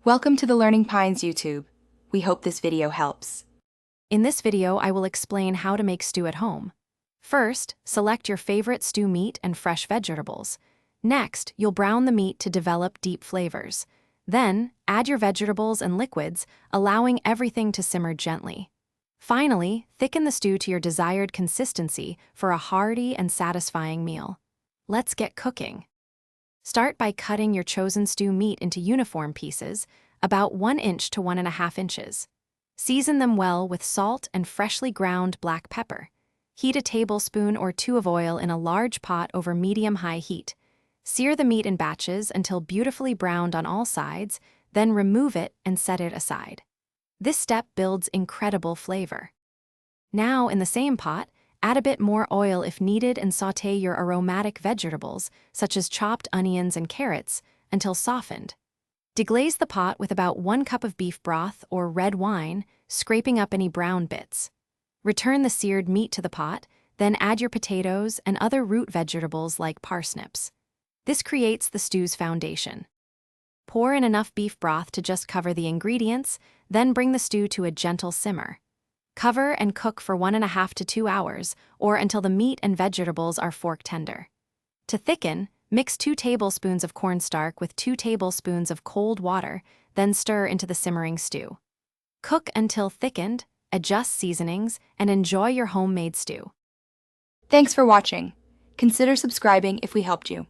Welcome to the Learning Pines YouTube. We hope this video helps. In this video, I will explain how to make stew at home. First, select your favorite stew meat and fresh vegetables. Next, you'll brown the meat to develop deep flavors. Then, add your vegetables and liquids, allowing everything to simmer gently. Finally, thicken the stew to your desired consistency for a hearty and satisfying meal. Let's get cooking. Start by cutting your chosen stew meat into uniform pieces, about 1 inch to 1.5 inches. Season them well with salt and freshly ground black pepper. Heat a tablespoon or 2 of oil in a large pot over medium-high heat. Sear the meat in batches until beautifully browned on all sides, then remove it and set it aside. This step builds incredible flavor. Now, in the same pot, add a bit more oil if needed and sauté your aromatic vegetables, such as chopped onions and carrots, until softened. Deglaze the pot with about 1 cup of beef broth or red wine, scraping up any brown bits. Return the seared meat to the pot, then add your potatoes and other root vegetables like parsnips. This creates the stew's foundation. Pour in enough beef broth to just cover the ingredients, then bring the stew to a gentle simmer. Cover and cook for 1.5 to 2 hours, or until the meat and vegetables are fork tender. To thicken, mix 2 tablespoons of cornstarch with 2 tablespoons of cold water, then stir into the simmering stew. Cook until thickened, adjust seasonings, and enjoy your homemade stew. Thanks for watching. Consider subscribing if we helped you.